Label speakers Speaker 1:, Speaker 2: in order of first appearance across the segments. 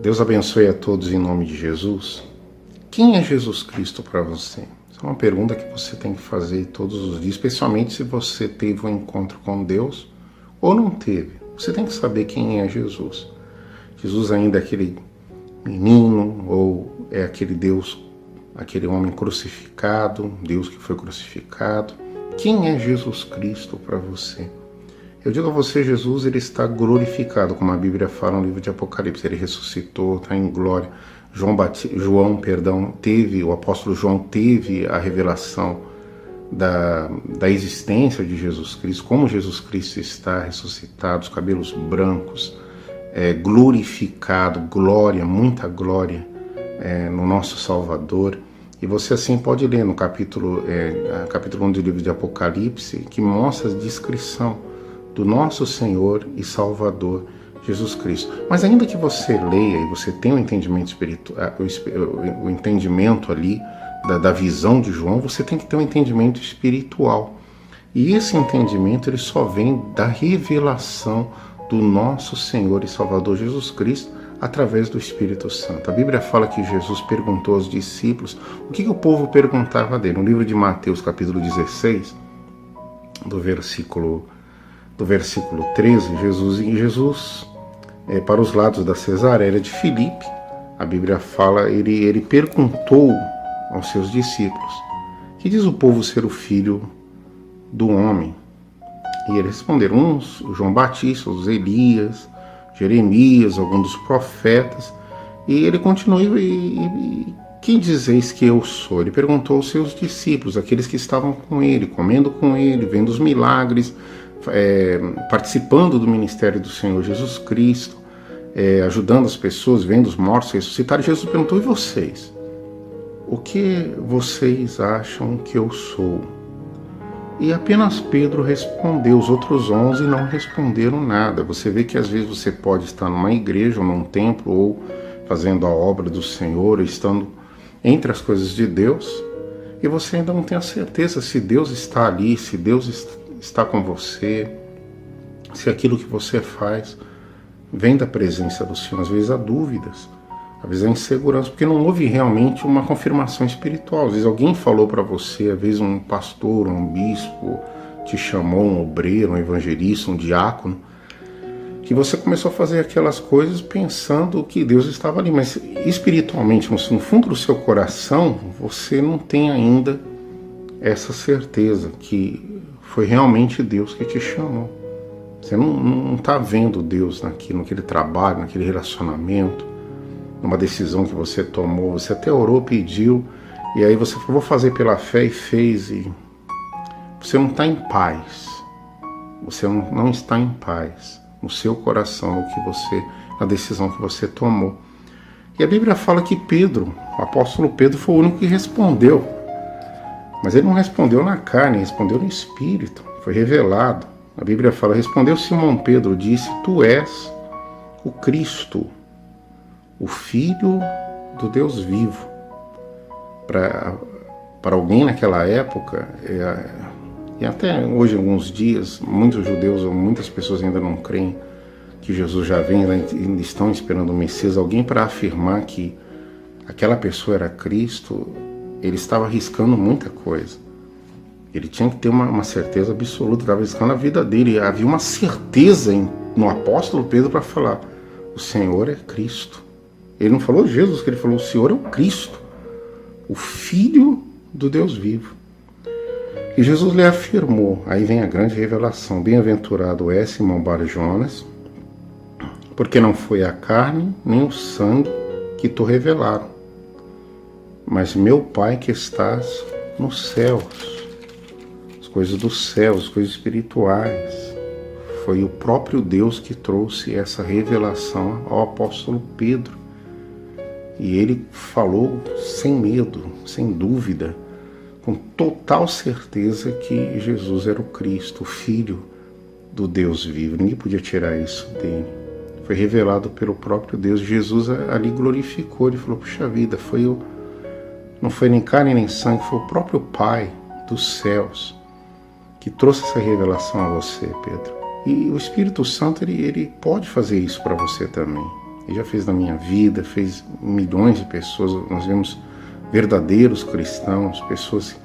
Speaker 1: Deus abençoe a todos em nome de Jesus. Quem é Jesus Cristo para você? Essa é uma pergunta que você tem que fazer todos os dias, especialmente se você teve um encontro com Deus ou não teve. Você tem que saber quem é Jesus. Jesus ainda é aquele menino ou é aquele Deus, aquele homem crucificado, Deus que foi crucificado? Quem é Jesus Cristo para você? Eu digo a você, Jesus, ele está glorificado, como a Bíblia fala no livro de Apocalipse. Ele ressuscitou, está em glória. O apóstolo João teve a revelação da existência de Jesus Cristo, como Jesus Cristo está ressuscitado, os cabelos brancos, glorificado, glória, muita glória no nosso Salvador. E você assim pode ler no capítulo 1 do livro de Apocalipse, que mostra a descrição do nosso Senhor e Salvador Jesus Cristo. Mas ainda que você leia e você tenha um entendimento espiritual, o entendimento ali da visão de João, você tem que ter um entendimento espiritual. E esse entendimento ele só vem da revelação do nosso Senhor e Salvador Jesus Cristo através do Espírito Santo. A Bíblia fala que Jesus perguntou aos discípulos o que o povo perguntava dele. No livro de Mateus, capítulo 16, do versículo 13, Jesus para os lados da Cesareia de Filipe, a Bíblia fala, ele perguntou aos seus discípulos: que diz o povo ser o filho do homem? E eles responderam: uns, João Batista, os Elias, Jeremias, alguns dos profetas. E ele continuou: e quem dizeis que eu sou? Ele perguntou aos seus discípulos, aqueles que estavam com ele, comendo com ele, vendo os milagres, participando do ministério do Senhor Jesus Cristo, ajudando as pessoas, vendo os mortos ressuscitarem. Jesus perguntou: e vocês? O que vocês acham que eu sou? E apenas Pedro respondeu. Os outros 11 não responderam nada. Você vê que às vezes você pode estar numa igreja ou num templo, ou fazendo a obra do Senhor, ou estando entre as coisas de Deus, e você ainda não tem a certeza se Deus está ali, se Deus está com você, se aquilo que você faz vem da presença do Senhor. Às vezes há dúvidas, às vezes há insegurança, porque não houve realmente uma confirmação espiritual. Às vezes alguém falou para você, às vezes um pastor, um bispo te chamou, um obreiro, um evangelista, um diácono, que você começou a fazer aquelas coisas pensando que Deus estava ali, mas espiritualmente, no fundo do seu coração, você não tem ainda essa certeza que foi realmente Deus que te chamou. Você não está vendo Deus naquele trabalho, naquele relacionamento, numa decisão que você tomou. Você até orou, pediu, e aí você falou: vou fazer pela fé, e fez, e você não está em paz. Você não está em paz no seu coração, na decisão que você tomou. E a Bíblia fala que Pedro, o apóstolo Pedro, foi o único que respondeu. Mas ele não respondeu na carne, respondeu no Espírito, foi revelado. A Bíblia fala: respondeu Simão Pedro, disse: tu és o Cristo, o Filho do Deus vivo. Para alguém naquela época, e até hoje, alguns dias, muitos judeus ou muitas pessoas ainda não creem que Jesus já vem, ainda estão esperando o Messias. Alguém para afirmar que aquela pessoa era Cristo, ele estava arriscando muita coisa. Ele tinha que ter uma certeza absoluta, estava arriscando a vida dele. Havia uma certeza no apóstolo Pedro para falar: o Senhor é Cristo. Ele não falou Jesus, que ele falou: o Senhor é o Cristo, o Filho do Deus vivo. E Jesus lhe afirmou, aí vem a grande revelação: bem-aventurado é Simão Bar-Jonas, porque não foi a carne nem o sangue que te revelaram, mas meu Pai que estás nos céus. As coisas dos céus, as coisas espirituais. Foi o próprio Deus que trouxe essa revelação ao apóstolo Pedro. E ele falou sem medo, sem dúvida, com total certeza que Jesus era o Cristo, o Filho do Deus vivo. Ninguém podia tirar isso dele. Foi revelado pelo próprio Deus. Jesus ali glorificou, ele falou: puxa vida, não foi nem carne nem sangue, foi o próprio Pai dos céus que trouxe essa revelação a você, Pedro. E o Espírito Santo, ele pode fazer isso para você também. Ele já fez na minha vida, fez milhões de pessoas. Nós vemos verdadeiros cristãos, pessoas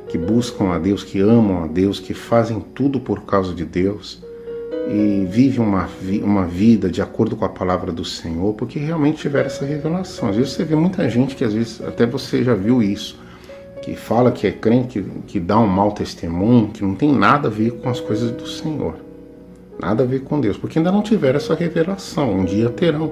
Speaker 1: que buscam a Deus, que amam a Deus, que fazem tudo por causa de Deus e vivem uma vida de acordo com a palavra do Senhor, porque realmente tiveram essa revelação. Às vezes você vê muita gente que às vezes até você já viu isso, que fala que é crente, que dá um mau testemunho, que não tem nada a ver com as coisas do Senhor, nada a ver com Deus, porque ainda não tiveram essa revelação. Um dia terão,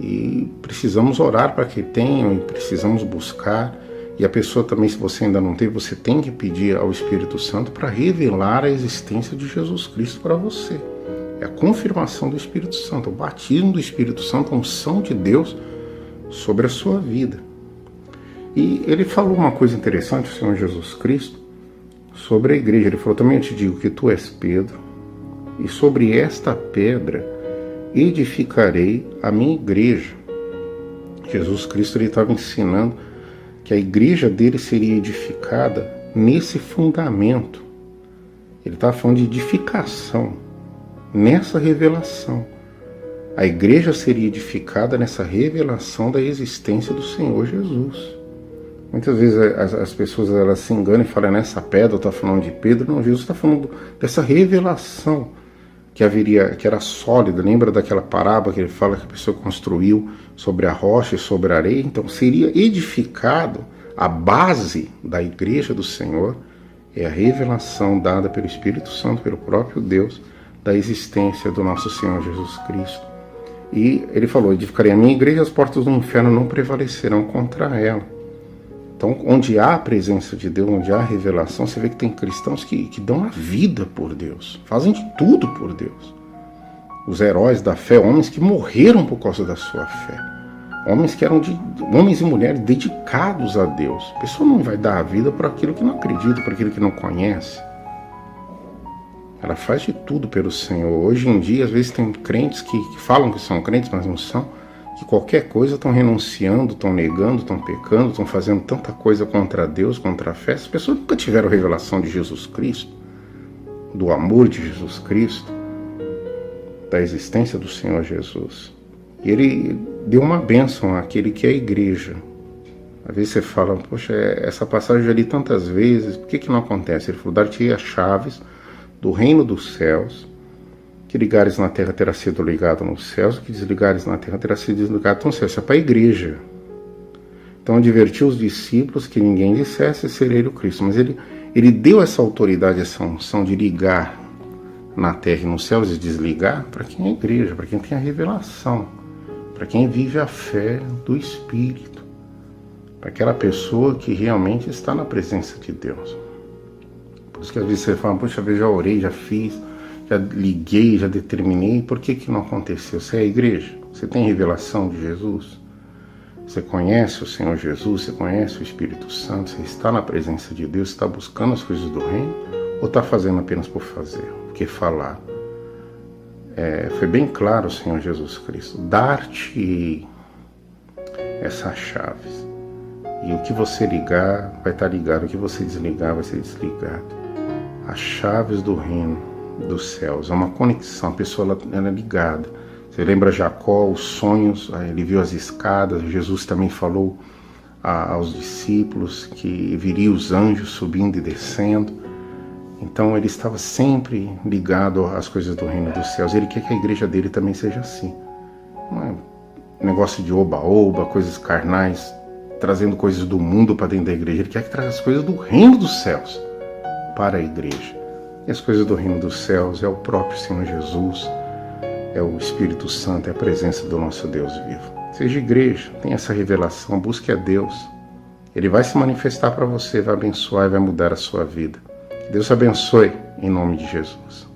Speaker 1: e precisamos orar para que tenham, e precisamos buscar. E a pessoa também, se você ainda não teve, você tem que pedir ao Espírito Santo para revelar a existência de Jesus Cristo para você. É a confirmação do Espírito Santo, o batismo do Espírito Santo, a unção de Deus sobre a sua vida. E ele falou uma coisa interessante, o Senhor Jesus Cristo, sobre a igreja. Ele falou: também eu te digo que tu és Pedro, e sobre esta pedra edificarei a minha igreja. Jesus Cristo estava ensinando que a igreja dele seria edificada nesse fundamento. Ele estava falando de edificação, nessa revelação. A igreja seria edificada nessa revelação da existência do Senhor Jesus. Muitas vezes as pessoas elas se enganam e falam: nessa pedra, está falando de Pedro. Não, Jesus está falando dessa revelação que era sólida. Lembra daquela parábola que ele fala que a pessoa construiu sobre a rocha e sobre a areia? Então seria edificado, a base da igreja do Senhor é a revelação dada pelo Espírito Santo, pelo próprio Deus, da existência do nosso Senhor Jesus Cristo. E ele falou: edificarei a minha igreja, as portas do inferno não prevalecerão contra ela. Então, onde há a presença de Deus, onde há a revelação, você vê que tem cristãos que dão a vida por Deus, fazem de tudo por Deus. Os heróis da fé, homens que morreram por causa da sua fé, homens que eram homens e mulheres dedicados a Deus. A pessoa não vai dar a vida por aquilo que não acredita, por aquilo que não conhece. Ela faz de tudo pelo Senhor. Hoje em dia, às vezes tem crentes que falam que são crentes, mas não são, que qualquer coisa estão renunciando, estão negando, estão pecando, estão fazendo tanta coisa contra Deus, contra a fé. As pessoas nunca tiveram revelação de Jesus Cristo, do amor de Jesus Cristo, da existência do Senhor Jesus. E ele deu uma bênção àquele que é a igreja. Às vezes você fala: poxa, essa passagem eu já li tantas vezes, por que não acontece? Ele falou: dar-te-ei as chaves do reino dos céus. Que ligares na terra terá sido ligado nos céus, o que desligares na terra terá sido desligado nos céus. Isso é para a igreja. Então advertiu os discípulos que ninguém dissesse: serei o Cristo. Mas ele deu essa autoridade, essa unção de ligar na terra e nos céus e desligar para quem é a igreja, para quem tem a revelação, para quem vive a fé do Espírito, para aquela pessoa que realmente está na presença de Deus. Por isso que às vezes você fala: poxa, eu já orei, já fiz, já liguei, já determinei, por que não aconteceu? Você é a igreja? Você tem revelação de Jesus? Você conhece o Senhor Jesus? Você conhece o Espírito Santo? Você está na presença de Deus? Está buscando as coisas do reino? Ou está fazendo apenas por fazer? Porque falar? Foi bem claro o Senhor Jesus Cristo: dar-te essas chaves. E o que você ligar vai estar ligado, o que você desligar vai ser desligado. As chaves do reino dos céus, é uma conexão, a pessoa ela é ligada. Você lembra Jacó, os sonhos, ele viu as escadas. Jesus também falou aos discípulos que viria os anjos subindo e descendo. Então ele estava sempre ligado às coisas do reino dos céus. Ele quer que a igreja dele também seja assim. Não é negócio de oba-oba, coisas carnais, trazendo coisas do mundo para dentro da igreja. Ele quer que traga as coisas do reino dos céus para a igreja. E as coisas do reino dos céus é o próprio Senhor Jesus, é o Espírito Santo, é a presença do nosso Deus vivo. Seja igreja, tenha essa revelação, busque a Deus. Ele vai se manifestar para você, vai abençoar e vai mudar a sua vida. Que Deus abençoe em nome de Jesus.